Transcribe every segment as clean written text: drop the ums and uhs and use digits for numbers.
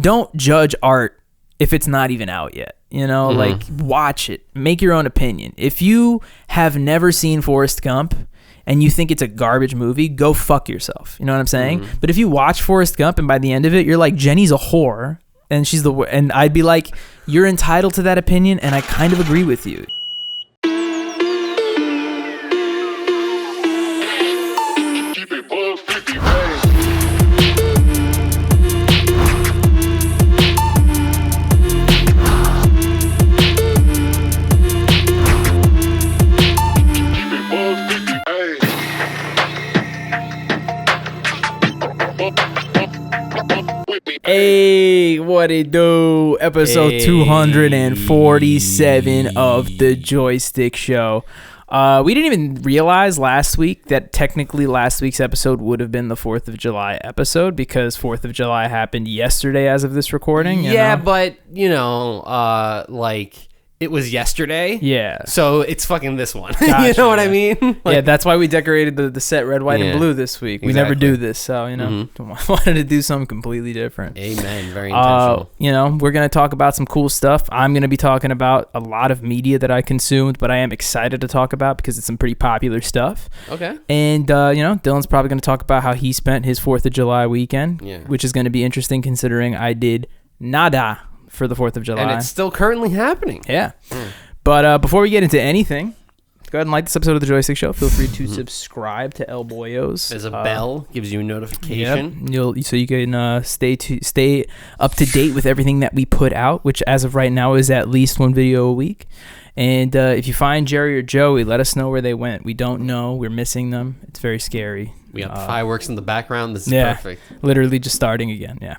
don't judge art if it's not even out yet. You know, like, watch it, make your own opinion. If you have never seen Forrest Gump and you think it's a garbage movie, go fuck yourself. You know what I'm saying? But if you watch Forrest Gump and by the end of it, you're like, Jenny's a whore, and and I'd be like, you're entitled to that opinion, and I kind of agree with you. Hey, what it do? Episode 247 of the Joystick Show. We didn't even realize last week that technically last week's episode would have been the 4th of July episode because 4th of July happened yesterday as of this recording. Yeah, but, it was yesterday. Yeah. So it's fucking this one. Gotcha, you know what I mean? Yeah, that's why we decorated the set red, white, and blue this week. We never do this, so, wanted to do something completely different. Amen. Very intentional. We're going to talk about some cool stuff. I'm going to be talking about a lot of media that I consumed, but I am excited to talk about because it's some pretty popular stuff. Okay. And, Dylan's probably going to talk about how he spent his 4th of July weekend, which is going to be interesting considering I did nada for the 4th of July. And it's still currently happening. Yeah. But before we get into anything, go ahead and like this episode of The Joystick Show. Feel free to subscribe to El Boyos. There's a bell, gives you a notification. Yep. So you can stay up to date with everything that we put out, which as of right now is at least one video a week. And if you find Jerry or Joey, let us know where they went. We don't know. We're missing them. It's very scary. We got the fireworks in the background. This is perfect. Literally just starting again. Yeah.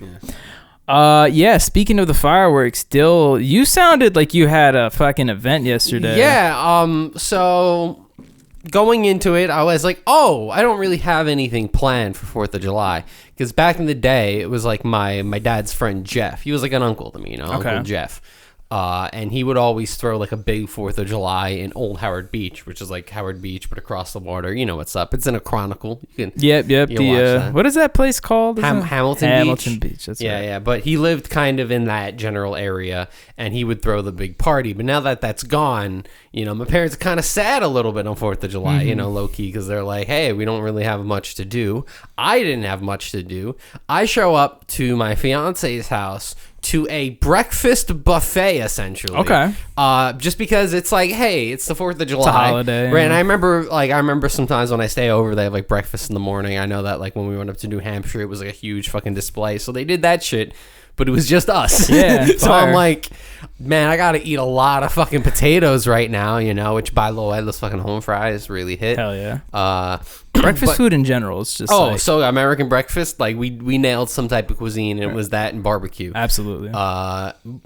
Speaking of the fireworks, Dill, you sounded like you had a fucking event yesterday. Yeah, so going into it, I was like, I don't really have anything planned for 4th of July. Because back in the day, it was like my dad's friend, Jeff. He was like an uncle to me, Uncle Jeff. And he would always throw like a big 4th of July in Old Howard Beach, which is like Howard Beach, but across the water. You know what's up. It's in a Chronicle. You can watch that. What is that place called? Hamilton Beach. That's right. Yeah. But he lived kind of in that general area, and he would throw the big party. But now that that's gone, my parents are kind of sad a little bit on 4th of July, low key, because they're like, hey, we don't really have much to do. I didn't have much to do. I show up to my fiance's house to a breakfast buffet, essentially. Okay. Just because it's like, hey, it's the 4th of July. It's a holiday. Right, and I remember sometimes when I stay over, they have like breakfast in the morning. I know that like when we went up to New Hampshire, it was like a huge fucking display. So they did that shit, but it was just us. Yeah. So I'm like, man, I gotta eat a lot of fucking potatoes right now, which by the way, those fucking home fries really hit. Hell yeah. Breakfast food in general is just so American breakfast, like we nailed some type of cuisine, and it was that and barbecue. Absolutely.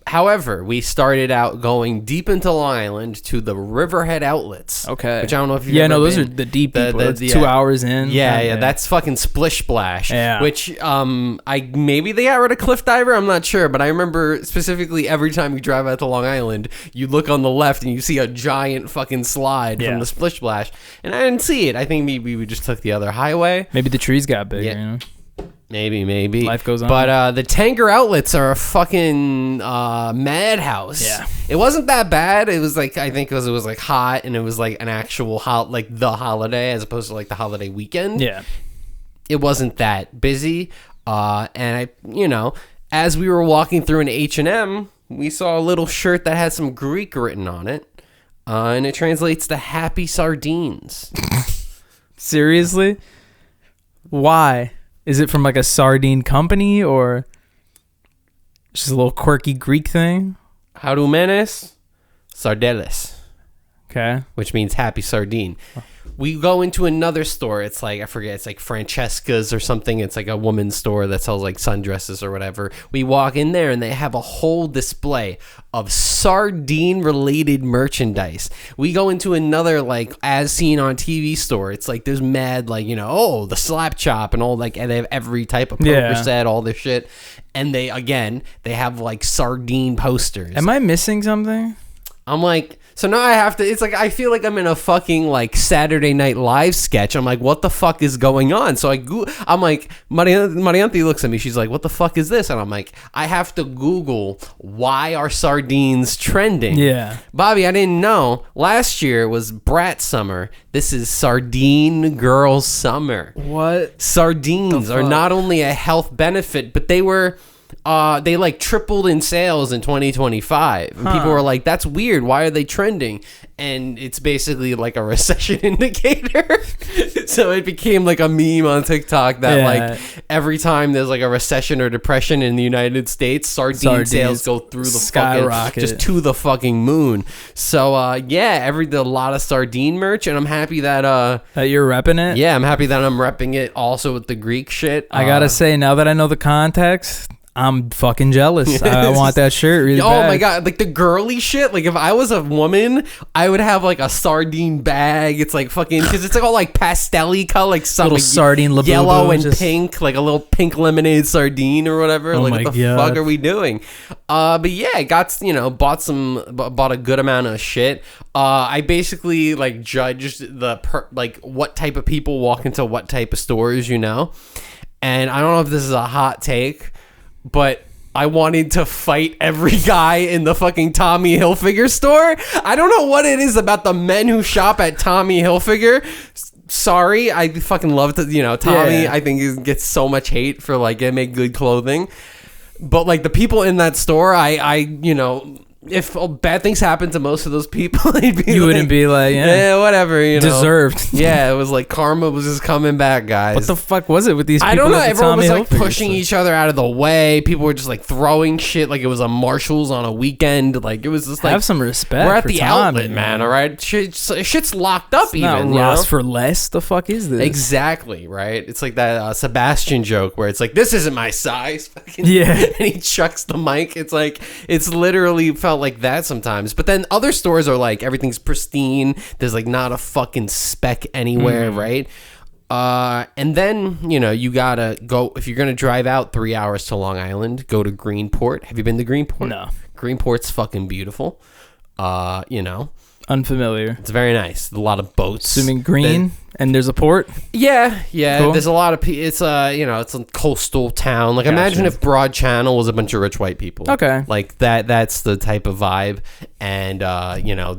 However, we started out going deep into Long Island to the Riverhead outlets. Okay. Which I don't know if you've ever those been. are the deep people. 2 hours in. Yeah, that's fucking Splish Splash. Yeah. Which maybe they got rid of Cliff Diver, I'm not sure, but I remember specifically every time you drive out to Long Island, you look on the left and you see a giant fucking slide from the Splish Splash, and I didn't see it. I think maybe we just took the other highway. Maybe the trees got bigger. Yeah. Maybe. Life goes on. But the Tanger outlets are a fucking madhouse. Yeah. It wasn't that bad. It was like, I think because it was like hot and it was like an actual the holiday as opposed to like the holiday weekend. Yeah. It wasn't that busy. And as we were walking through an H&M, we saw a little shirt that had some Greek written on it. And it translates to Happy Sardines. Seriously? Why? Is it from like a sardine company or just a little quirky Greek thing? Harumenes Sardeles. Okay. Which means happy sardine. We go into another store. It's like, I forget, it's like Francesca's or something. It's like a woman's store that sells like sundresses or whatever. We walk in there and they have a whole display of sardine related merchandise. We go into another like as seen on TV store. It's like there's mad like, the slap chop and all like, and they have every type of poker set, all this shit. And they have like sardine posters. Am I missing something? I'm like, so now I have to, it's like, I feel like I'm in a fucking like Saturday Night Live sketch. I'm like, what the fuck is going on? So I'm like, Marianti looks at me. She's like, what the fuck is this? And I'm like, I have to Google, why are sardines trending? Yeah. Bobby, I didn't know. Last year was Brat Summer. This is Sardine Girl Summer. What? Sardines are not only a health benefit, but they like tripled in sales in 2025. And people were like, that's weird. Why are they trending? And it's basically like a recession indicator. So it became like a meme on TikTok that like every time there's like a recession or depression in the United States, sardine sales go through the skyrocket, just to the fucking moon. So yeah, a lot of sardine merch, and I'm happy that you're repping it. Yeah, I'm happy that I'm repping it also with the Greek shit. I gotta say, now that I know the context, I'm fucking jealous. I want that shirt really bad. Oh my god, like the girly shit. Like if I was a woman, I would have like a sardine bag. It's like fucking, because it's like all like pastel-y color, like some little like sardine labubu, yellow and pink, like a little pink lemonade sardine or whatever. Oh like my what the god. fuck are we doing? But yeah, I got, bought a good amount of shit. I basically like judged like what type of people walk into what type of stores, and I don't know if this is a hot take, but I wanted to fight every guy in the fucking Tommy Hilfiger store. I don't know what it is about the men who shop at Tommy Hilfiger. Sorry, I fucking love to, Tommy, Yeah. I think he gets so much hate for like, they make good clothing. But like the people in that store, if bad things happen to most of those people, wouldn't be like, yeah, whatever, deserved. Yeah, it was like karma was just coming back, guys. What the fuck was it with these people? I don't know. at the Everyone was Tommy like Hilfiger pushing store? each other out of the way. People were just like throwing shit like it was a Marshall's on a weekend. Like it was just like, have some respect. we're at for the Tommy, outlet, man. All right, shit's locked up. It's not Ross for less. The fuck is this? Exactly, right? It's like that Sebastian joke where it's like, this isn't my size. Yeah. And he chucks the mic. It's like, it's literally felt like that sometimes. But then other stores are like, everything's pristine. There's like not a fucking speck anywhere, right? And then, you gotta go, if you're gonna drive out 3 hours to Long Island, go to Greenport. Have you been to Greenport? No. Greenport's fucking beautiful. Unfamiliar. It's very nice. A lot of boats. Assuming green, and there's a port. Yeah. Cool. There's a lot of it's it's a coastal town. Like Gotcha. imagine if Broad Channel was a bunch of rich white people. Okay. Like that's the type of vibe. And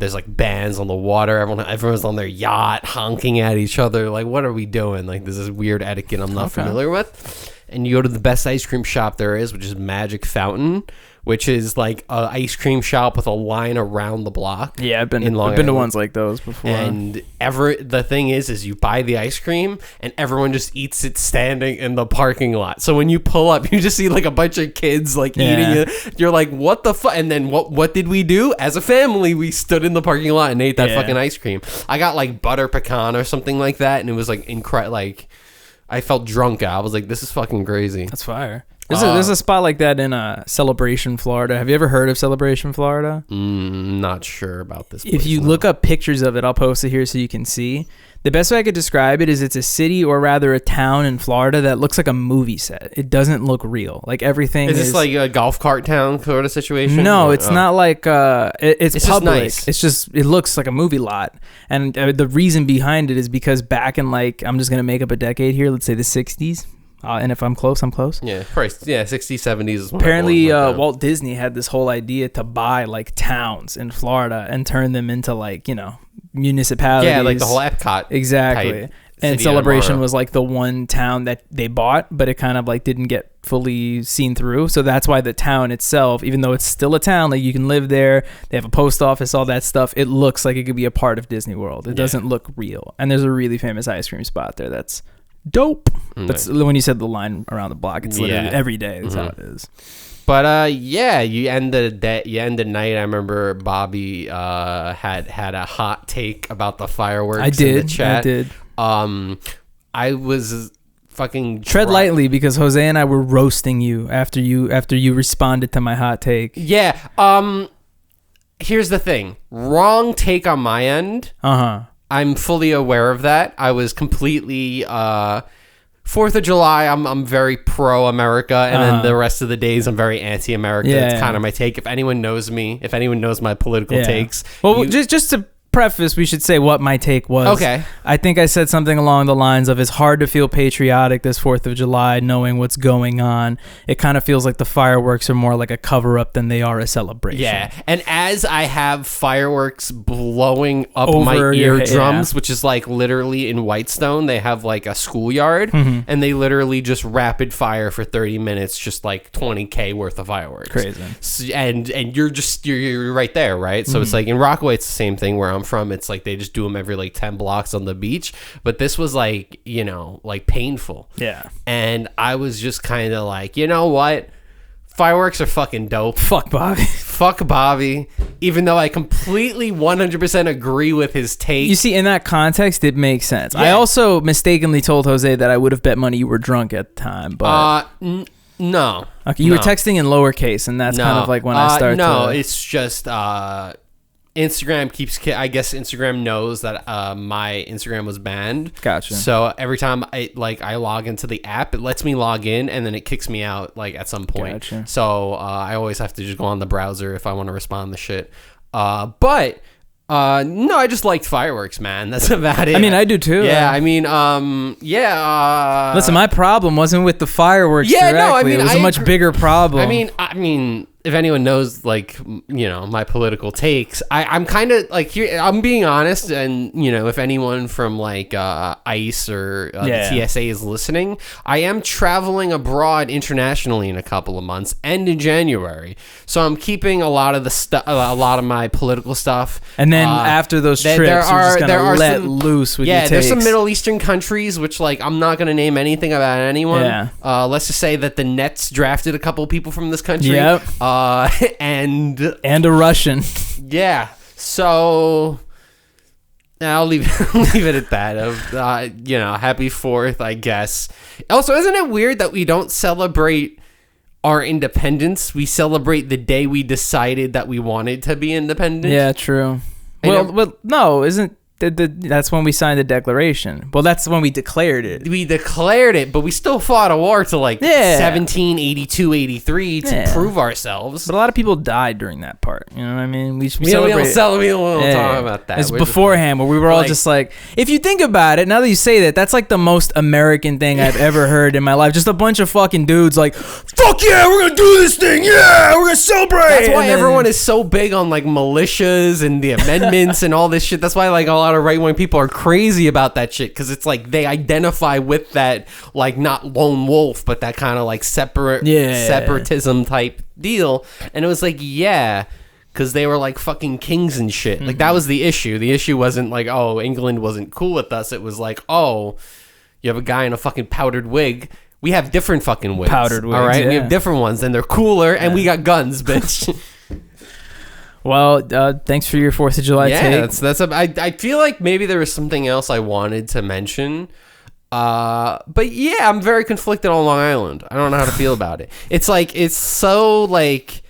there's like bands on the water. Everyone's on their yacht honking at each other. Like, what are we doing? Like, this is weird etiquette I'm not familiar with. And you go to the best ice cream shop there is, which is Magic Fountain, which is like a ice cream shop with a line around the block. Yeah, I've been in Long to Island. ones like those before. And the thing is you buy the ice cream and everyone just eats it standing in the parking lot. So when you pull up, you just see like a bunch of kids like eating it. You're like, what the fuck? And then what did we do? As a family, we stood in the parking lot and ate that fucking ice cream. I got like butter pecan or something like that, and it was like incredible. Like, I felt drunk. I was like, this is fucking crazy. That's fire. There's a spot like that in Celebration, Florida. Have you ever heard of Celebration, Florida? Not sure about this. If you look up pictures of it, I'll post it here so you can see. The best way I could describe it is it's a city, or rather a town in Florida, that looks like a movie set. It doesn't look real. Like everything is this like a golf cart town sort of situation? No, it's not like it's public. Just nice. It's just, it looks like a movie lot. And the reason behind it is because back in like, I'm just going to make up a decade here, let's say the 60s. And if I'm close, I'm close. Yeah, probably, 60s, 70s is when apparently Walt Disney had this whole idea to buy like towns in Florida and turn them into like, municipalities. Yeah, like the whole Epcot. Exactly. And Celebration was like the one town that they bought, but it kind of like didn't get fully seen through. So that's why the town itself, even though it's still a town, like you can live there, they have a post office, all that stuff, it looks like it could be a part of Disney World. It doesn't look real. And there's a really famous ice cream spot there that's dope. That's when you said the line around the block, it's literally every day. That's how it is. But you end the night. I remember Bobby had a hot take about the fireworks. In the chat. I did. I was fucking tread lightly, because Jose and I were roasting you after you responded to my hot take. Yeah. Here's the thing. Wrong take on my end. Uh-huh. I'm fully aware of that. I was completely 4th of July, I'm very pro-America, and then the rest of the days, I'm very anti-America. Yeah, It's kind of my take. If anyone knows me, if anyone knows my political takes... Well, just to preface, we should say what my take was. Okay. I think I said something along the lines of, it's hard to feel patriotic this 4th of July knowing what's going on. It kind of feels like the fireworks are more like a cover-up than they are a celebration. Yeah, and as I have fireworks blowing up Over my your eardrums, which is like literally in Whitestone, they have like a schoolyard, and they literally just rapid fire for 30 minutes, just like 20K worth of fireworks. Crazy. And you're right there, right? So it's like in Rockaway, it's the same thing where I'm from. It's like they just do them every like 10 blocks on the beach, but this was like, you know, like painful. Yeah. And I was just kind of like, you know what? Fireworks are fucking dope. Fuck Bobby. Fuck Bobby. Even though I completely 100% agree with his take. You see, in that context, it makes sense. Yeah. I also mistakenly told Jose that I would have bet money you were drunk at the time, but no. okay, you were texting in lowercase, and that's kind of like when I started. No, it's just Instagram keeps. I guess Instagram knows that my Instagram was banned. Gotcha. So every time I log into the app, it lets me log in, and then it kicks me out like at some point. Gotcha. So I always have to just go on the browser if I want to respond to shit. But no, I just liked fireworks, man. That's about it. I mean, I do too. Yeah, I mean, yeah. Listen, my problem wasn't with the fireworks. Yeah, directly. no, I mean, it was a much bigger problem. I mean, if anyone knows, like, you know, my political takes, I'm kind of like, here, I'm being honest, and you know, if anyone from like ICE or the TSA is listening, I am traveling abroad internationally in a couple of months and in January, so I'm keeping a lot of the stuff, a lot of my political stuff, and then after those trips, you're just gonna let loose with your takes. There's some Middle Eastern countries which, like, I'm not gonna name anything about anyone. Yeah. Let's just say that the Nets drafted a couple people from this country. Yep. And a Russian. Yeah. So I'll leave it at that. You know, happy 4th, I guess. Also, isn't it weird that we don't celebrate our independence? We celebrate the day we decided that we wanted to be independent. Yeah, true. Well, no, isn't that's when we signed the Declaration. Well, that's when we declared it. We declared it, but we still fought a war to like 1782, 83 to prove ourselves. But a lot of people died during that part. You know what I mean? We don't talk about that. It's beforehand where we were all just like, if you think about it, now that you say that, that's like the most American thing I've ever heard in my life. Just a bunch of fucking dudes like, fuck yeah, we're gonna do this thing. Yeah, we're gonna celebrate. That's why everyone is so big on like militias and the amendments and all this shit. That's why like a lot of right-wing people are crazy about that shit, because it's like they identify with that, like, not lone wolf, but that kind of like separatism type deal. And it was like, yeah, because they were like fucking kings and shit. Like, that was the issue. The issue wasn't like, oh, England wasn't cool with us. It was like, oh, you have a guy in a fucking powdered wig. We have different fucking wigs. Powdered wigs, all right? yeah. We have different ones, and they're cooler, and we got guns, bitch. Well, thanks for your 4th of July take. I feel like maybe there was something else I wanted to mention. But yeah, I'm very conflicted on Long Island. I don't know how to feel about it. It's like, it's so like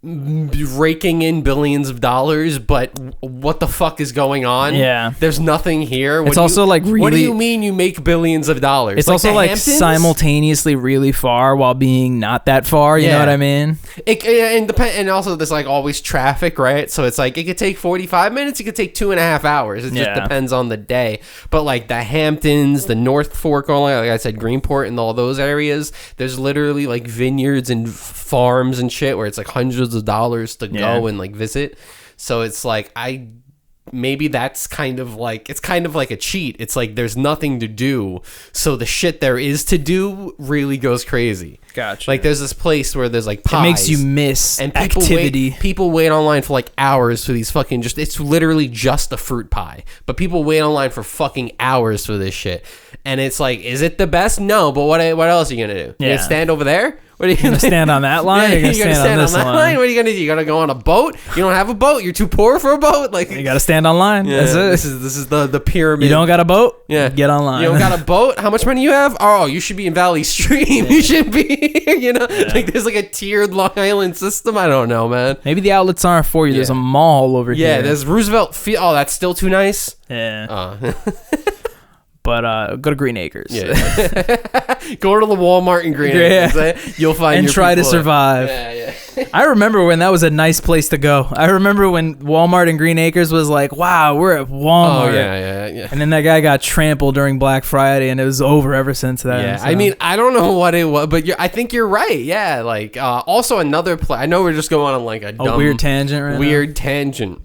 raking in billions of dollars, but what the fuck is going on? Yeah, there's nothing here. It's also like really. What do you mean you make billions of dollars? It's like also like Hamptons? Simultaneously really far while being not that far. You know what I mean? And also there's like always traffic, right? So it's like it could take 45 minutes. It could take 2.5 hours. It just depends on the day. But like the Hamptons, the North Fork, like I said, Greenport, and all those areas, there's literally like vineyards and farms and shit where it's like hundreds of dollars to go and like visit. So it's like maybe that's kind of like, it's kind of like a cheat. It's like there's nothing to do, so the shit there is to do really goes crazy. Gotcha. Like there's this place where there's like pies. It makes you miss and activity. People wait online for like hours for these fucking it's literally just a fruit pie, but people wait online for fucking hours for this shit. And it's like, is it the best? No, but what else are you gonna do? You gonna stand over there? What are you gonna stand on that line? You're gonna stand on this line? What are you gonna do? You gonna go on a boat? You don't have a boat. You're too poor for a boat. Like, you gotta stand on line. Yeah, this is the pyramid. You don't got a boat? Yeah, get online. You don't got a boat? How much money you have? Oh, you should be in Valley Stream. You should be. Like there's like a tiered Long Island system. I don't know, man. Maybe the outlets aren't for you. There's a mall over here. Yeah, there's Roosevelt. Oh, that's still too nice. Yeah. But go to Green Acres. Yeah. Go to the Walmart in Green Acres. You'll find and your try to people. survive. Yeah. I remember when that was a nice place to go. I remember when Walmart in Green Acres was like, wow, we're at Walmart. Oh, yeah. And then that guy got trampled during Black Friday, and it was over ever since then. Yeah, so. I mean, I don't know what it was, but I think you're right. Yeah, like also another play. I know we're just going on like a dumb, weird tangent right Weird now. tangent.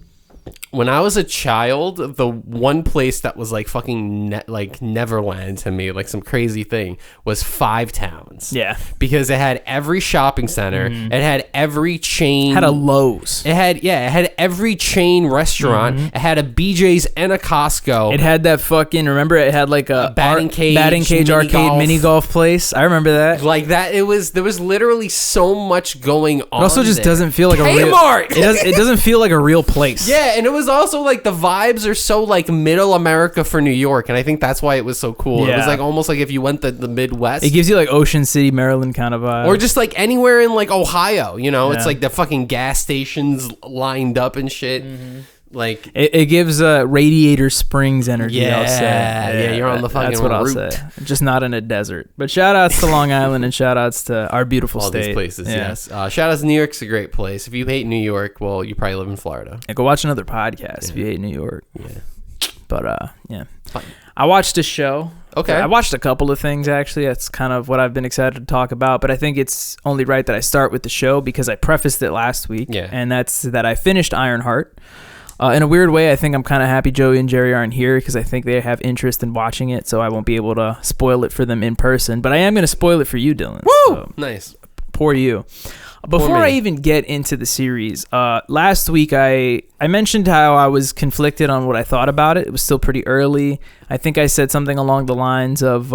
When I was a child, the one place that was like fucking like Neverland to me, like some crazy thing, was Five Towns. Yeah. Because it had every shopping center. It had every chain. Had a Lowe's. It had every chain restaurant. It had a BJ's and a Costco. It had that fucking, remember it had like a batting cage arcade golf. mini golf place. I remember that. Like that, there was literally so much going on. It also just there. doesn't feel like a real. Kmart! It doesn't feel like a real place. Yeah, and it was also like the vibes are so like middle America for New York, and I think that's why it was so cool. Yeah. It was like almost like if you went the Midwest. It gives you like Ocean City, Maryland kind of vibe. Or just like anywhere in like Ohio, you know? Yeah. It's like the fucking gas stations lined up and shit. Like it gives Radiator Springs energy. I'll say. Yeah, you're on the fucking That's what route. I'll say. Just not in a desert. But shout outs to Long Island and shout outs to our beautiful all state. these places, Yeah. yes. Shout out to New York's a great place. If you hate New York, well, you probably live in Florida. And go watch another podcast if you hate New York. Yeah. But yeah. Fine. I watched a show. Okay. I watched a couple of things actually. That's kind of what I've been excited to talk about. But I think it's only right that I start with the show because I prefaced it last week. Yeah. And that's that I finished Ironheart. In a weird way, I think I'm kind of happy Joey and Jerry aren't here because I think they have interest in watching it, so I won't be able to spoil it for them in person. But I am going to spoil it for you, Dylan. Woo! So, Nice. poor you. Before I even get into the series, last week I mentioned how I was conflicted on what I thought about it. It was still pretty early. I think I said something along the lines of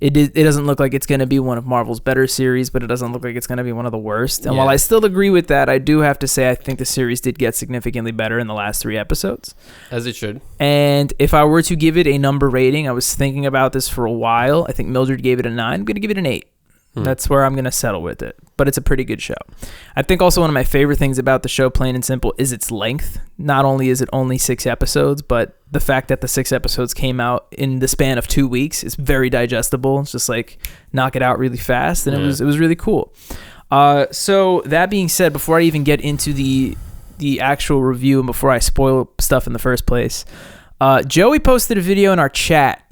it doesn't look like it's going to be one of Marvel's better series, but it doesn't look like it's going to be one of the worst. And while I still agree with that, I do have to say I think the series did get significantly better in the last 3 episodes. As it should. And if I were to give it a number rating, I was thinking about this for a while. I think Mildred gave it a 9. I'm going to give it an 8. That's where I'm going to settle with it. But it's a pretty good show. I think also one of my favorite things about the show, plain and simple, is its length. Not only is it only 6 episodes, but the fact that the 6 episodes came out in the span of 2 weeks is very digestible. It's just like knock it out really fast. And it was really cool. So that being said, before I even get into the actual review and before I spoil stuff in the first place, Joey posted a video in our chat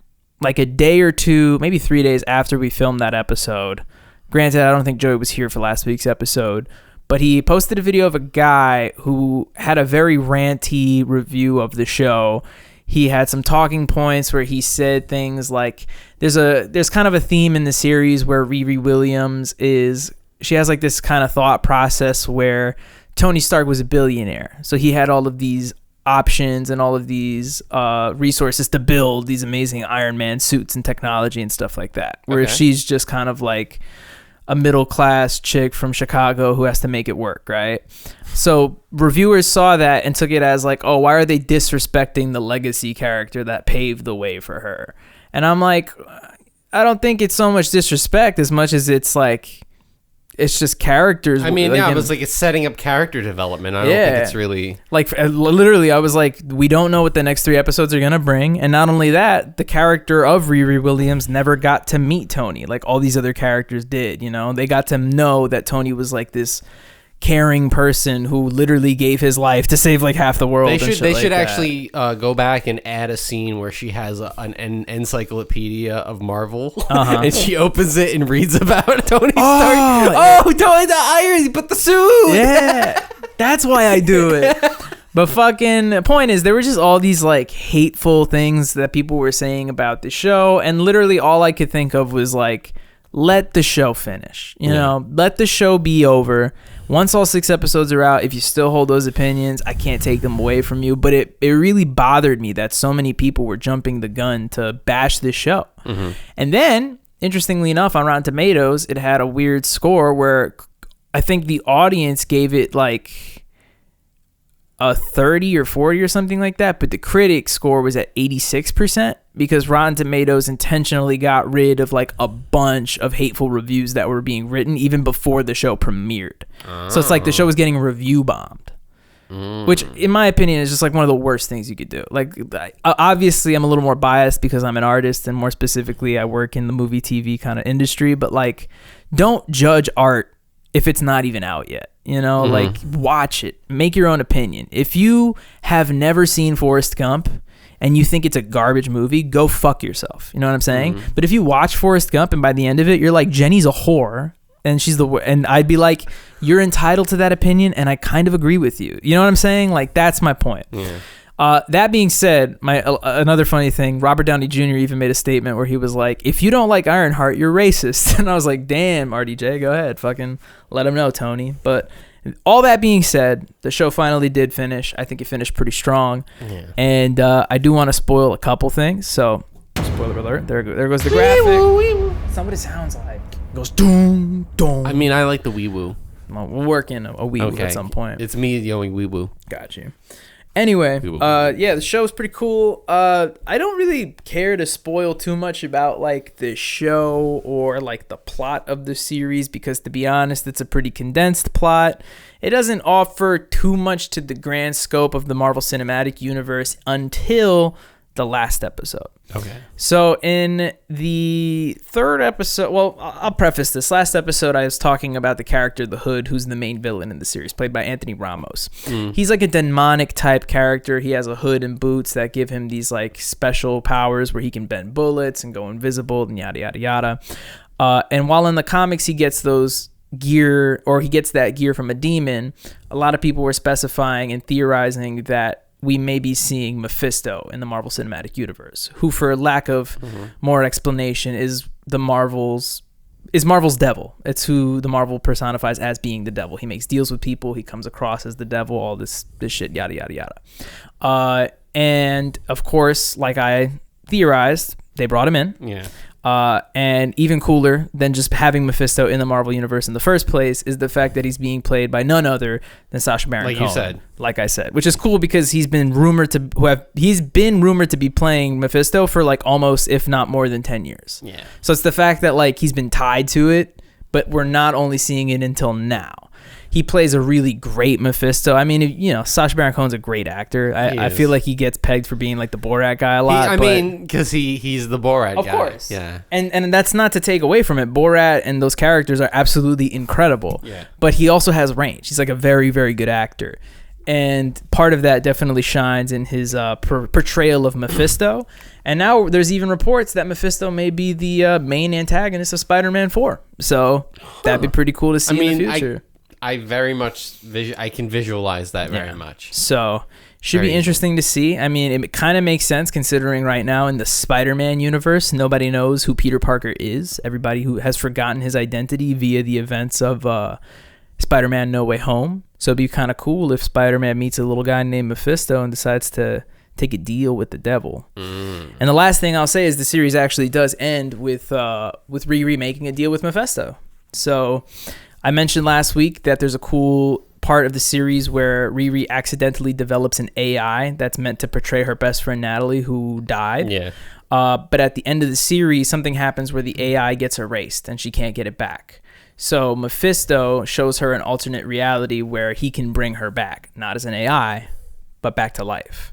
like a day or 2, maybe 3 days after we filmed that episode. Granted, I don't think Joey was here for last week's episode, but he posted a video of a guy who had a very ranty review of the show. He had some talking points where he said things like, there's kind of a theme in the series where Riri Williams she has like this kind of thought process where Tony Stark was a billionaire. So he had all of these options and all of these resources to build these amazing Iron Man suits and technology and stuff like that. Whereas she's just kind of like a middle-class chick from Chicago who has to make it work, right? So reviewers saw that and took it as like, oh, why are they disrespecting the legacy character that paved the way for her? And I'm like, I don't think it's so much disrespect as much as it's like, it's just characters. I mean, it was like it's setting up character development. I don't think it's really... Like, literally, I was like, we don't know what the next 3 episodes are going to bring. And not only that, the character of Riri Williams never got to meet Tony. Like, all these other characters did, you know? They got to know that Tony was, like, this caring person who literally gave his life to save, like, half the world. They should actually go back and add a scene where she has an encyclopedia of Marvel, and she opens it and reads about Tony Stark. Oh, Tony the Iron, but the suit. Yeah, that's why I do it. But fucking the point is, there were just all these like hateful things that people were saying about the show, and literally all I could think of was like, let the show finish. You know, let the show be over. Once all 6 episodes are out, if you still hold those opinions, I can't take them away from you. But it really bothered me that so many people were jumping the gun to bash this show. And then, interestingly enough, on Rotten Tomatoes, it had a weird score where I think the audience gave it like a 30 or 40 or something like that, but the critic score was at 86% because Rotten Tomatoes intentionally got rid of like a bunch of hateful reviews that were being written even before the show premiered. So it's like the show was getting review bombed. which in my opinion is just like one of the worst things you could do. Like, obviously I'm a little more biased because I'm an artist, and more specifically I work in the movie TV kind of industry, but like, don't judge art if it's not even out yet. Like, watch it, make your own opinion. If you have never seen Forrest Gump and you think it's a garbage movie, go fuck yourself. You know what I'm saying? But if you watch Forrest Gump and by the end of it you're like, Jenny's a whore and and I'd be like, you're entitled to that opinion and I kind of agree with you. You know what I'm saying? Like, that's my point. That being said, another funny thing, Robert Downey Jr. even made a statement where he was like, if you don't like Ironheart, you're racist. And I was like, damn, RDJ, go ahead, fucking let him know, Tony. But all that being said, the show finally did finish. I think it finished pretty strong. And I do want to spoil a couple things. So, spoiler alert, there goes the graphic. That's not what it sounds like. It goes doom, doom. I mean, I like the wee woo. Well, we'll work in a wee woo at some point. It's me yelling wee woo. Got you. Anyway, the show is pretty cool. I don't really care to spoil too much about like the show or like the plot of the series because, to be honest, it's a pretty condensed plot. It doesn't offer too much to the grand scope of the Marvel Cinematic Universe until the last episode. Okay. So in the third episode, well, I'll preface this. Last episode, I was talking about the character, the Hood, who's the main villain in the series, played by Anthony Ramos. He's like a demonic type character. He has a hood and boots that give him these like special powers where he can bend bullets and go invisible and yada, yada, yada. And while in the comics, he gets those gear, or he gets that gear from a demon, a lot of people were specifying and theorizing that we may be seeing Mephisto in the Marvel Cinematic Universe, who, for lack of more explanation, is Marvel's devil. It's who the Marvel personifies as being the devil. He makes deals with people. He comes across as the devil. All this shit, yada yada yada. And of course, like I theorized, they brought him in. Yeah. And even cooler than just having Mephisto in the Marvel Universe in the first place is the fact that he's being played by none other than Sacha Baron Cohen. Like you said. Like I said, which is cool because he's been rumored to be playing Mephisto for like almost, if not more than 10 years. Yeah. So it's the fact that like he's been tied to it, but we're not only seeing it until now. He plays a really great Mephisto. I mean, Sacha Baron Cohen's a great actor. I feel like he gets pegged for being like the Borat guy a lot. Because he's the Borat guy. Of course. Yeah. And that's not to take away from it. Borat and those characters are absolutely incredible. Yeah. But he also has range. He's like a very, very good actor. And part of that definitely shines in his portrayal of Mephisto. And now there's even reports that Mephisto may be the main antagonist of Spider-Man 4. So that'd be pretty cool to see in the future. I very much I can visualize that very much. So should be interesting to see. I mean, it kind of makes sense considering right now in the Spider-Man universe, nobody knows who Peter Parker is. Everybody who has forgotten his identity via the events of Spider-Man No Way Home. So it'd be kind of cool if Spider-Man meets a little guy named Mephisto and decides to take a deal with the devil. And the last thing I'll say is the series actually does end with Riri making a deal with Mephisto. So I mentioned last week that there's a cool part of the series where Riri accidentally develops an AI that's meant to portray her best friend Natalie, who died. Yeah. But at the end of the series, something happens where the AI gets erased and she can't get it back. So Mephisto shows her an alternate reality where he can bring her back, not as an AI, but back to life.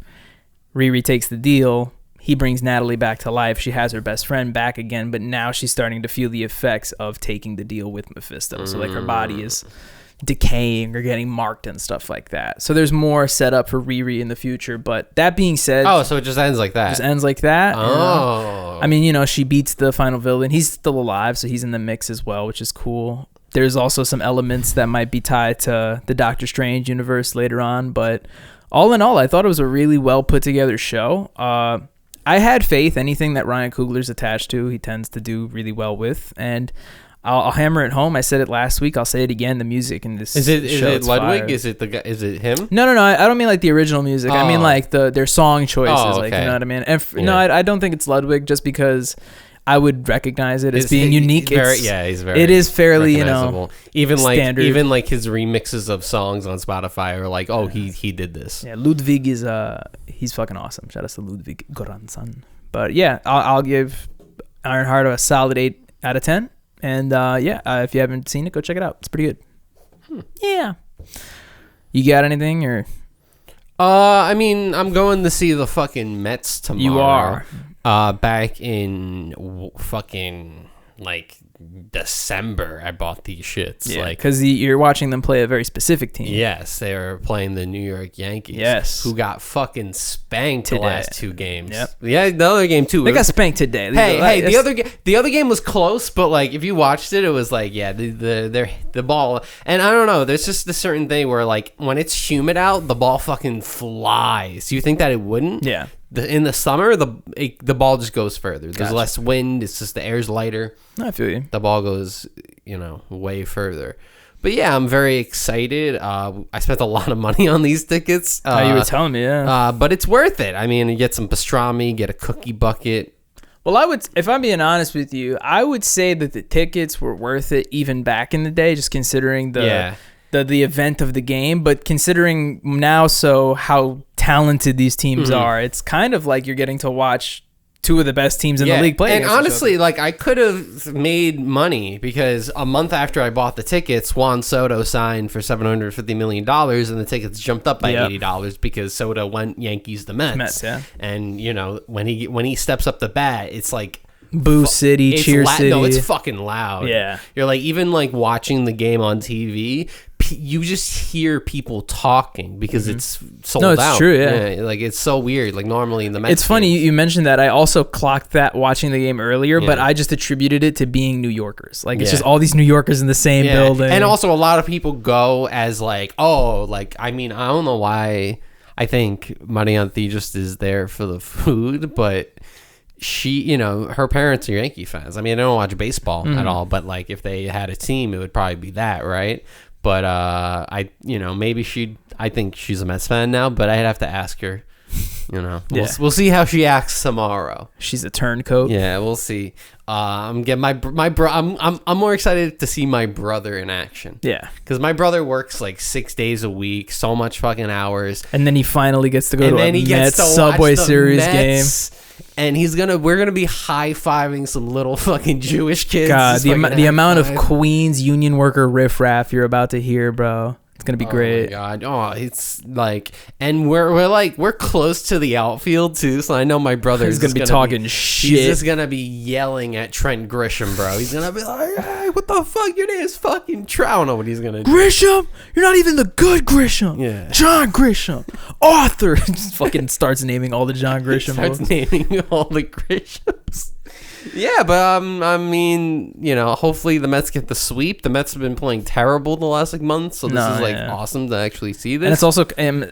Riri takes the deal. He brings Natalie back to life. She has her best friend back again, but now she's starting to feel the effects of taking the deal with Mephisto. So like her body is decaying or getting marked and stuff like that. So there's more set up for Riri in the future. But that being said, so it just ends like that. Just ends like that. Oh. I mean, she beats the final villain. He's still alive, so he's in the mix as well, which is cool. There's also some elements that might be tied to the Doctor Strange universe later on, but all in all, I thought it was a really well put together show. I had faith. Anything that Ryan Coogler's attached to, he tends to do really well with. And I'll hammer it home. I said it last week. I'll say it again. The music in this is it Ludwig? Fire. Is it the guy? Is it him? No. I don't mean like the original music. I mean like their song choices. Okay. Like, you know what I mean? And no, I don't think it's Ludwig just because I would recognize it as being unique. He's very. It is fairly, even standard. like his remixes of songs on Spotify are like, he did this. Yeah, Ludwig is he's fucking awesome. Shout out to Ludwig Göransson. But yeah, I'll give Ironheart a solid 8 out of 10. And if you haven't seen it, go check it out. It's pretty good. Yeah. You got anything or? I mean, I'm going to see the fucking Mets tomorrow. You are. Back in fucking like December, I bought these shits. Yeah, like, because you're watching them play a very specific team. yes, they were playing the New York Yankees. Yes. Who got fucking spanked the last 2 games. Yep. Yeah, the other game too. They got spanked today. Hey, the other game was close, but like if you watched it, it was like, yeah, the ball, and I don't know, there's just a certain thing where like when it's humid out, the ball fucking flies. You think that it wouldn't? Yeah. In the summer, the ball just goes further. There's Gotcha. less wind. It's just the air's lighter. I feel you. The ball goes, way further. But yeah, I'm very excited. I spent a lot of money on these tickets. You were telling me, yeah. But it's worth it. I mean, you get some pastrami, get a cookie bucket. Well, if I'm being honest with you, I would say that the tickets were worth it even back in the day, just considering the event of the game. But considering now how talented these teams are, it's kind of like you're getting to watch 2 of the best teams in the league play. And honestly, like I could have made money because a month after I bought the tickets, Juan Soto signed for $750 million, and the tickets jumped up by $80 because Soto went Yankees to Mets. Yeah. And when he steps up the bat, it's like Boo City, Cheer City. No, it's fucking loud. Yeah. You're like, even like watching the game on TV, you just hear people talking because it's sold out. No, it's true, yeah. Like, it's so weird. Like, normally in the Mets It's funny you mentioned that. I also clocked that watching the game earlier, but I just attributed it to being New Yorkers. Like, it's just all these New Yorkers in the same building. And also, a lot of people go as like, I mean, I don't know why I think Marianthi just is there for the food, but she, her parents are Yankee fans. I mean, I don't watch baseball at all, but like if they had a team, it would probably be that, right? But I think she's a Mets fan now, but I'd have to ask her. We'll see how she acts tomorrow. She's a turncoat. Yeah, we'll see. I'm getting I'm more excited to see my brother in action. Yeah, because my brother works like 6 days a week, so much fucking hours, and then he finally gets to go to a Mets Subway Series game. And we're gonna be high-fiving some little fucking Jewish kids. God, the amount of Queens union worker riffraff you're about to hear, bro. It's gonna be great. Oh my god! Oh, it's like, and we're close to the outfield too. So I know my brother is gonna be talking shit. He's just gonna be yelling at Trent Grisham, bro. He's gonna be like, "Hey, what the fuck? Your name is fucking Trout." I don't know what he's gonna do. Grisham, you're not even the good Grisham. Yeah, John Grisham, Arthur. Just fucking starts naming all the John Grisham. Starts naming all the Grishams. Yeah, but I mean, hopefully the Mets get the sweep. The Mets have been playing terrible the last month, so this is awesome to actually see this. And it's also,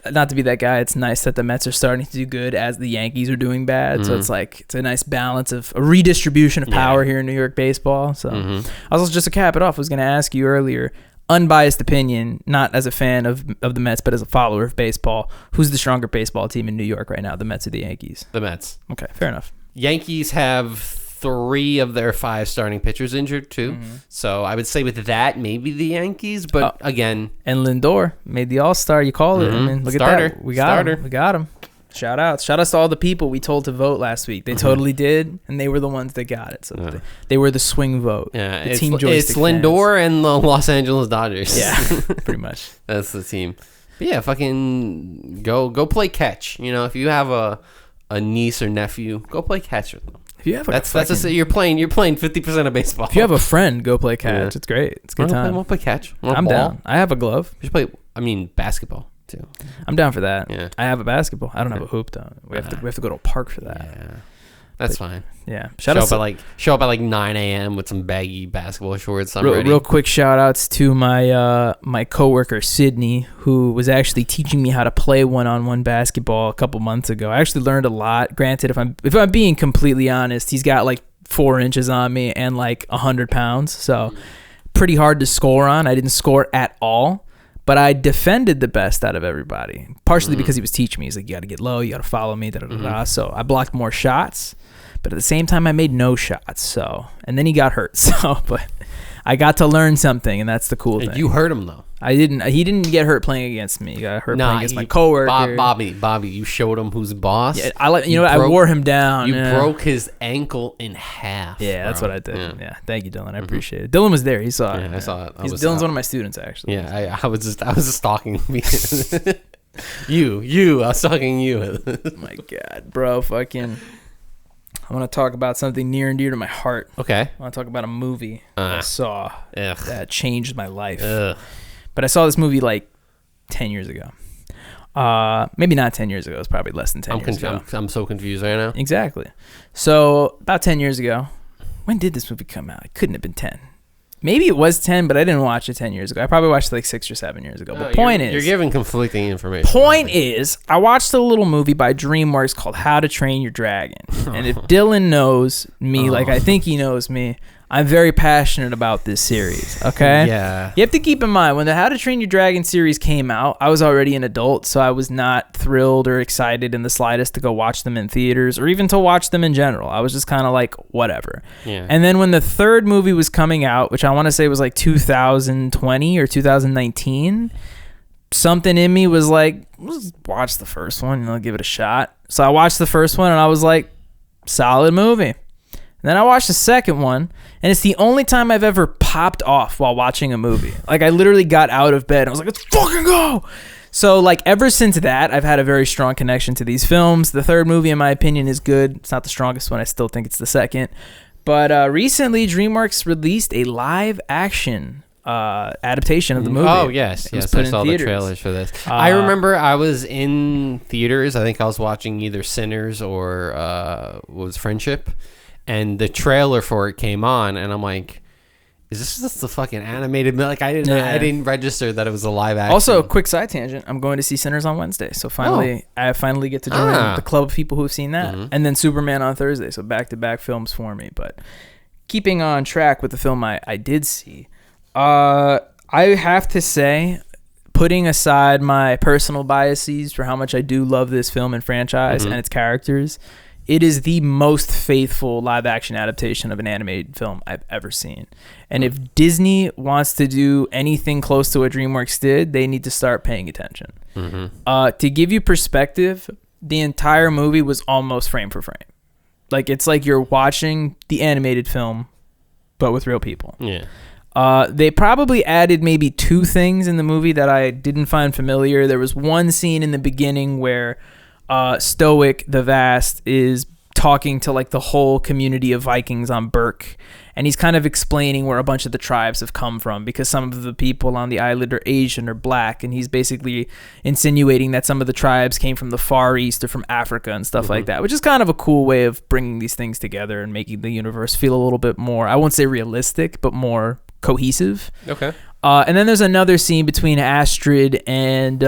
not to be that guy, it's nice that the Mets are starting to do good as the Yankees are doing bad. So it's a nice balance of a redistribution of power here in New York baseball. So also, just to cap it off, I was going to ask you earlier, unbiased opinion, not as a fan of the Mets, but as a follower of baseball, who's the stronger baseball team in New York right now, the Mets or the Yankees? The Mets. Okay, fair enough. Yankees have 3 of their 5 starting pitchers injured too. So I would say with that, maybe the Yankees, but again. And Lindor made the All-Star, you call it. I mean, look Starter. at that. We got him. Shout outs to all the people we told to vote last week. They totally did, and they were the ones that got it. So they were the swing vote. Yeah, the team Joystick it's Lindor and the Los Angeles Dodgers. Yeah, pretty much. That's the team. But yeah, fucking go play catch. If you have a niece or nephew, go play catch with them. If you have you're playing 50% of baseball. If you have a friend, go play catch. It's great. It's a good time. We'll play catch. I'm down. I have a glove. You should play. I mean, basketball too. I'm down for that. Yeah. I have a basketball. I don't have a hoop though. We have to go to a park for that. Yeah. That's fine. Yeah. Show up at like 9 a.m. with some baggy basketball shorts. Real quick shout outs to my coworker Sydney, who was actually teaching me how to play one-on-one basketball a couple months ago. I actually learned a lot. Granted, if I'm being completely honest, he's got like 4 inches on me and like 100 pounds, so pretty hard to score on. I didn't score at all, but I defended the best out of everybody. Partially because he was teaching me. He's like, you got to get low, you got to follow me. So I blocked more shots. But at the same time, I made no shots. So, and then he got hurt. So, but I got to learn something, and that's the cool thing. You hurt him though. I didn't. He didn't get hurt playing against me. He got hurt playing against my coworker. Bobby. You showed him who's boss. Yeah, I wore him down. You broke his ankle in half. Yeah, that's what I did. Yeah, thank you, Dylan. I appreciate it. Dylan was there. He saw it. Yeah, I saw it. Dylan's one of my students, actually. Yeah, I was just stalking. You. I was talking you. My God, bro, fucking. I want to talk about something near and dear to my heart. Okay. I want to talk about a movie I saw that changed my life. But I saw this movie like 10 years ago. Maybe not 10 years ago. It's probably less than 10 years ago. I'm so confused right now. Exactly. So about 10 years ago, when did this movie come out? It couldn't have been 10. Maybe it was 10, but I didn't watch it 10 years ago. I probably watched it like 6 or 7 years ago. But you're giving conflicting information. Point is, I watched a little movie by DreamWorks called How to Train Your Dragon. And if Dylan knows me like I think he knows me, I'm very passionate about this series, okay? Yeah. You have to keep in mind, when the How to Train Your Dragon series came out, I was already an adult, so I was not thrilled or excited in the slightest to go watch them in theaters or even to watch them in general. I was just kind of like, whatever. Yeah. And then when the third movie was coming out, which I want to say was like 2020 or 2019, something in me was like, let's watch the first one, give it a shot. So I watched the first one, and I was like, solid movie. And then I watched the second one, and it's the only time I've ever popped off while watching a movie. Like, I literally got out of bed. I was like, let's fucking go. So, like, ever since that, I've had a very strong connection to these films. The third movie, in my opinion, is good. It's not the strongest one. I still think it's the second. But recently, DreamWorks released a live-action adaptation of the movie. Oh, yes. I saw the trailers for this. I remember I was in theaters. I think I was watching either Sinners or Friendship. And the trailer for it came on, and I'm like, "Is this just the fucking animated?" Like, I didn't register that it was a live action. Also, quick side tangent: I'm going to see Sinners on Wednesday, so I finally get to join the club of people who've seen that, and then Superman on Thursday. So back-to-back films for me. But keeping on track with the film I did see, I have to say, putting aside my personal biases for how much I do love this film and franchise and its characters, it is the most faithful live-action adaptation of an animated film I've ever seen. And if Disney wants to do anything close to what DreamWorks did, they need to start paying attention. To give you perspective, the entire movie was almost frame for frame. Like, it's like you're watching the animated film, but with real people. Yeah. They probably added maybe 2 things in the movie that I didn't find familiar. There was one scene in the beginning where Stoic the Vast is talking to like the whole community of Vikings on Berk, and he's kind of explaining where a bunch of the tribes have come from, because some of the people on the island are Asian or black, and he's basically insinuating that some of the tribes came from the Far East or from Africa and stuff like that, which is kind of a cool way of bringing these things together and making the universe feel a little bit more, I won't say realistic, but more cohesive. Okay. And then there's another scene between Astrid and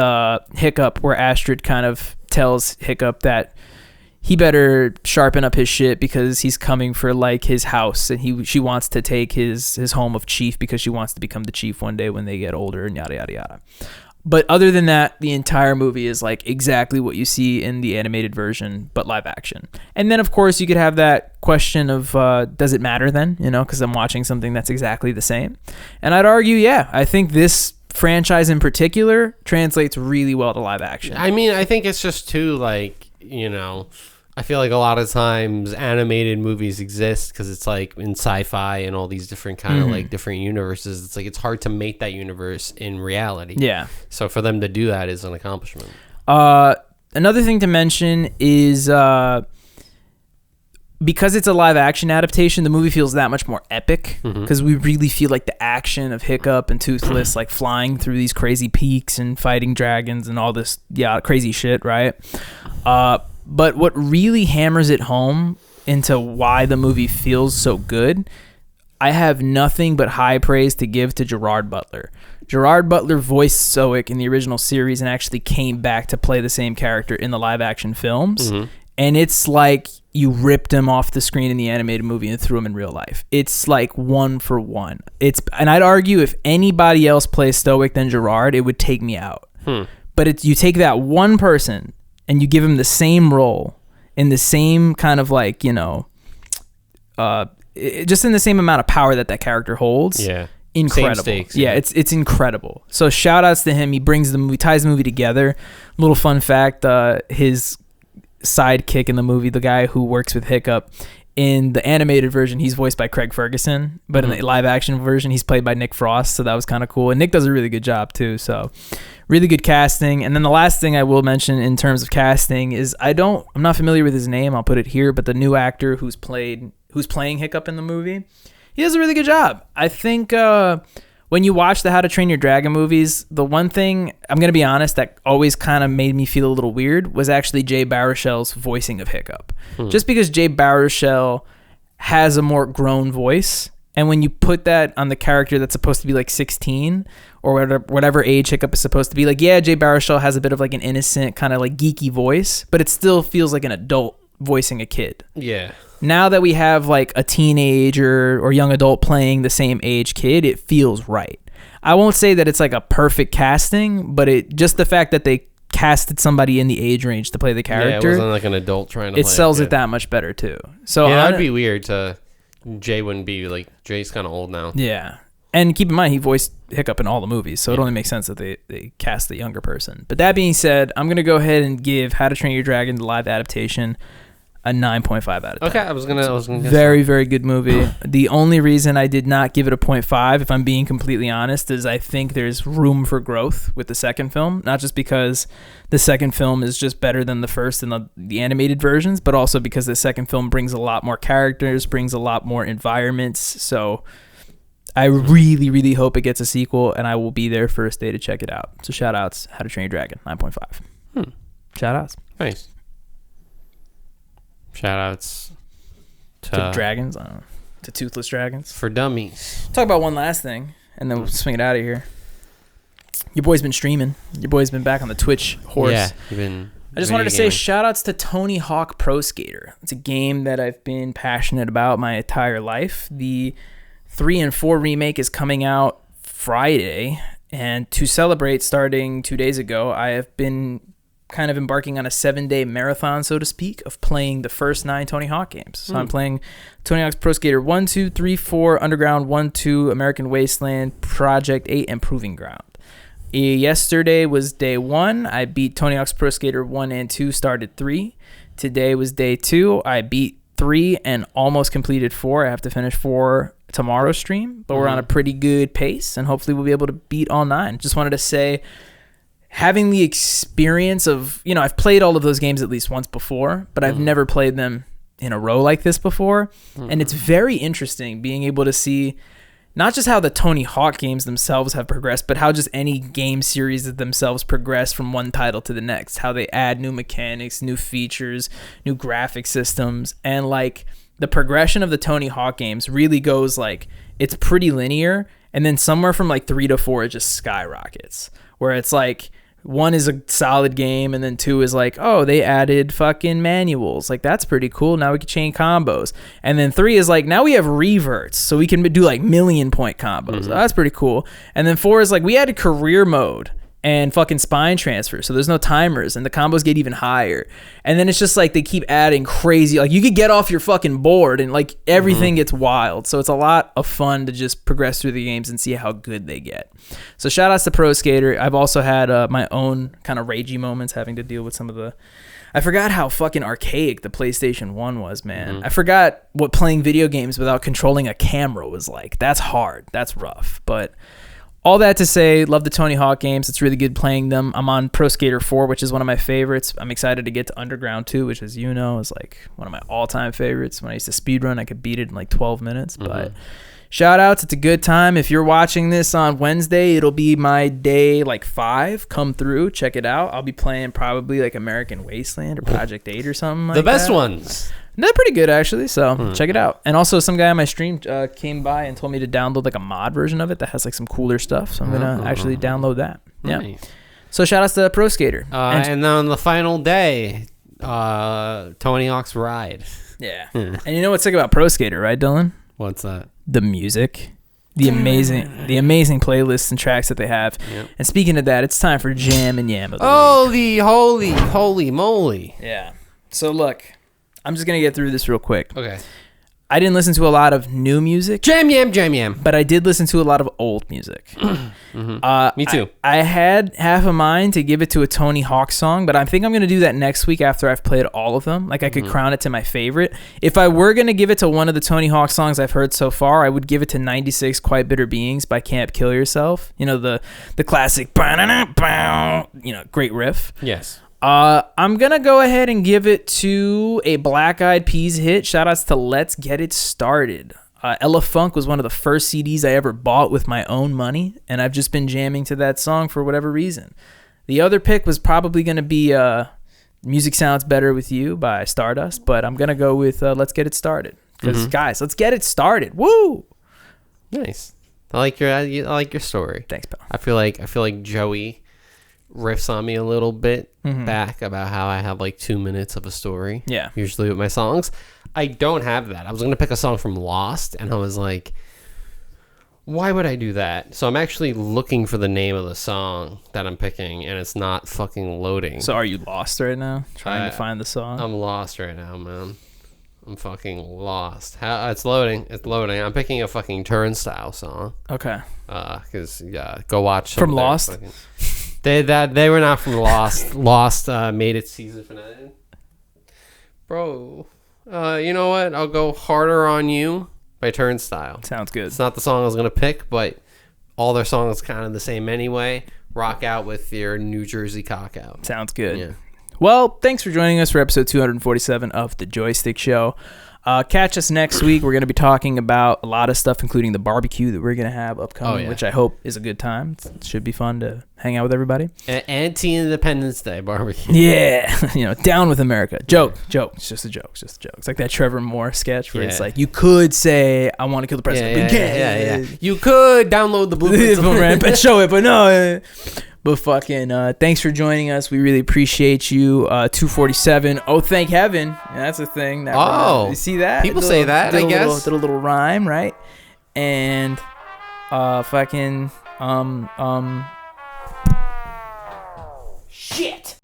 Hiccup, where Astrid kind of tells Hiccup that he better sharpen up his shit because he's coming for like his house, and she wants to take his home of chief because she wants to become the chief one day when they get older, and yada yada yada. But other than that, the entire movie is like exactly what you see in the animated version, but live action. And then of course you could have that question of does it matter then, because I'm watching something that's exactly the same. And I'd argue, yeah, I think this franchise in particular translates really well to live action. I mean, I think it's just too, like, I feel like a lot of times animated movies exist because it's like in sci-fi and all these different kind of like different universes. It's like it's hard to make that universe in reality. Yeah. So for them to do that is an accomplishment. Another thing to mention is because it's a live action adaptation, the movie feels that much more epic because we really feel like the action of Hiccup and Toothless like flying through these crazy peaks and fighting dragons and all this crazy shit, right? But what really hammers it home into why the movie feels so good, I have nothing but high praise to give to Gerard Butler. Gerard Butler voiced Stoic in the original series and actually came back to play the same character in the live action films. And it's like you ripped him off the screen in the animated movie and threw him in real life. It's like 1 for 1. And I'd argue if anybody else plays Stoic than Gerard, it would take me out. But you take that one person and you give him the same role in the same kind of like, just in the same amount of power that character holds. Yeah. Incredible. Same stakes, yeah, it's incredible. So shout outs to him. He ties the movie together. Little fun fact, his sidekick in the movie, the guy who works with Hiccup, in the animated version, he's voiced by Craig Ferguson, but in the live action version, he's played by Nick Frost. So that was kind of cool. And Nick does a really good job too. So Really good casting. And then the last thing I will mention in terms of casting is I'm not familiar with his name. I'll put it here, but the new actor who's playing Hiccup in the movie, he does a really good job. I think when you watch the How to Train Your Dragon movies, the one thing, I'm going to be honest, that always kind of made me feel a little weird was actually Jay Baruchel's voicing of Hiccup. Just because Jay Baruchel has a more grown voice, and when you put that on the character that's supposed to be like 16 or whatever age Hiccup is supposed to be, like, yeah, Jay Baruchel has a bit of like an innocent kind of like geeky voice, but it still feels like an adult voicing a kid. Yeah. Now that we have like a teenager or young adult playing the same age kid, it feels right. I won't say that it's like a perfect casting, but just the fact that they casted somebody in the age range to play the character. Yeah, it wasn't like an adult trying to play it sells it that much better too. So yeah, that'd be weird Jay wouldn't be like, Jay's kind of old now. Yeah. And keep in mind, he voiced Hiccup in all the movies, so it only makes sense that they cast the younger person. But that being said, I'm going to go ahead and give How to Train Your Dragon, the live adaptation, a 9.5 out of 10. Okay, I was gonna very, very good movie. The only reason I did not give it a 0.5, if I'm being completely honest, is I think there's room for growth with the second film. Not just because the second film is just better than the first and the animated versions, but also because the second film brings a lot more characters, brings a lot more environments. So I really, really hope it gets a sequel, and I will be there first day to check it out. So shout outs, How to Train Your Dragon, 9.5. Shout outs. Nice. Shout outs to dragons, to toothless dragons. For dummies. Talk about one last thing, and then we'll swing it out of here. Your boy's been streaming. Your boy's been back on the Twitch horse. Yeah, you've been. I just wanted to say shout outs to Tony Hawk Pro Skater. It's a game that I've been passionate about my entire life. The 3 and 4 remake is coming out Friday, and to celebrate, starting 2 days ago, I have been kind of embarking on a 7-day marathon, so to speak, of playing the first 9 Tony Hawk games. So I'm playing Tony Hawk's Pro Skater 1, 2, 3, 4, Underground 1, 2, American Wasteland, Project 8, and Proving Ground. Yesterday was day 1. I beat Tony Hawk's Pro Skater 1 and 2, started 3. Today was day 2. I beat 3 and almost completed 4. I have to finish 4 tomorrow's stream, but we're on a pretty good pace, and hopefully we'll be able to beat all 9. Just wanted to say, having the experience of, I've played all of those games at least once before, but I've never played them in a row like this before. And it's very interesting being able to see not just how the Tony Hawk games themselves have progressed, but how just any game series themselves progress from one title to the next, how they add new mechanics, new features, new graphic systems. And like the progression of the Tony Hawk games really goes like, it's pretty linear. And then somewhere from like 3 to 4, it just skyrockets, where it's like 1 is a solid game, and then 2 is like, oh, they added fucking manuals. Like, that's pretty cool. Now we can chain combos. And then 3 is like, now we have reverts, so we can do like 1,000,000-point combos. Oh, that's pretty cool. And then 4 is like, we added career mode and fucking spine transfer, so there's no timers, and the combos get even higher. And then it's just like they keep adding crazy, like you could get off your fucking board, and like everything gets wild. So it's a lot of fun to just progress through the games and see how good they get. So shout outs to Pro Skater. I've also had my own kind of ragey moments having to deal with some of the, I forgot how fucking archaic the PlayStation 1 was, man. I forgot what playing video games without controlling a camera was like. That's hard. That's rough. But all that to say, love the Tony Hawk games. It's really good playing them. I'm on Pro Skater 4, which is one of my favorites. I'm excited to get to Underground 2, which, as you know, is like one of my all-time favorites. When I used to speedrun, I could beat it in like 12 minutes. But shout outs. It's a good time. If you're watching this on Wednesday, it'll be my day like 5. Come through. Check it out. I'll be playing probably like American Wasteland or Project 8 or something like that. The best ones. They're pretty good, actually, so check it out. And also, some guy on my stream came by and told me to download like a mod version of it that has like some cooler stuff, so I'm going to actually download that. Yeah. Nice. So shout outs to Pro Skater. And then on the final day, Tony Hawk's Ride. Yeah. And you know what's sick about Pro Skater, right, Dylan? What's that? The music. The amazing playlists and tracks that they have. Yep. And speaking of that, it's time for Jam and Yam of the week. Holy moly. Yeah. So look, I'm just going to get through this real quick. Okay. I didn't listen to a lot of new music. Jam Yam. But I did listen to a lot of old music. Me too. I had half a mind to give it to a Tony Hawk song, but I think I'm going to do that next week after I've played all of them. Like, I could crown it to my favorite. If I were going to give it to one of the Tony Hawk songs I've heard so far, I would give it to 96 Quite Bitter Beings by Can't Kill Yourself. You know, the classic, great riff. Yes. I'm going to go ahead and give it to a Black Eyed Peas hit. Shoutouts to Let's Get It Started. Ella Funk was one of the first CDs I ever bought with my own money, and I've just been jamming to that song for whatever reason. The other pick was probably going to be Music Sounds Better With You by Stardust, but I'm going to go with Let's Get It Started. Because, guys, let's get it started. Woo! Nice. I like your story. Thanks, pal. I feel like Joey riffs on me a little bit back about how I have like 2 minutes of a story. Yeah. Usually with my songs. I don't have that. I was going to pick a song from Lost, and I was like, why would I do that? So I'm actually looking for the name of the song that I'm picking, and it's not fucking loading. So are you lost right now, trying to find the song? I'm lost right now, man. I'm fucking lost. It's loading. It's loading. I'm picking a fucking Turnstile song. Okay. Because go watch from Lost. They were not from Lost. Lost made its season finale. Bro, you know what? I'll go Harder on You by Turnstile. Sounds good. It's not the song I was gonna pick, but all their songs kind of the same anyway. Rock out with your New Jersey cock out. Sounds good. Yeah. Well, thanks for joining us for episode 247 of The Joystick Show. Catch us next week. We're going to be talking about a lot of stuff, including the barbecue that we're going to have upcoming, which I hope is a good time. It should be fun to hang out with everybody. Anti-Independence Day barbecue. Yeah. Down with America. Joke. It's just a joke. It's like that Trevor Moore sketch where it's like, you could say, I want to kill the president. Yeah. You could download the blueprint and show it, but no. But fucking, thanks for joining us. We really appreciate you. 247. Oh, thank heaven. Yeah, that's a thing. You see that? People say that, I guess. Did a little rhyme, right? And, fucking, shit.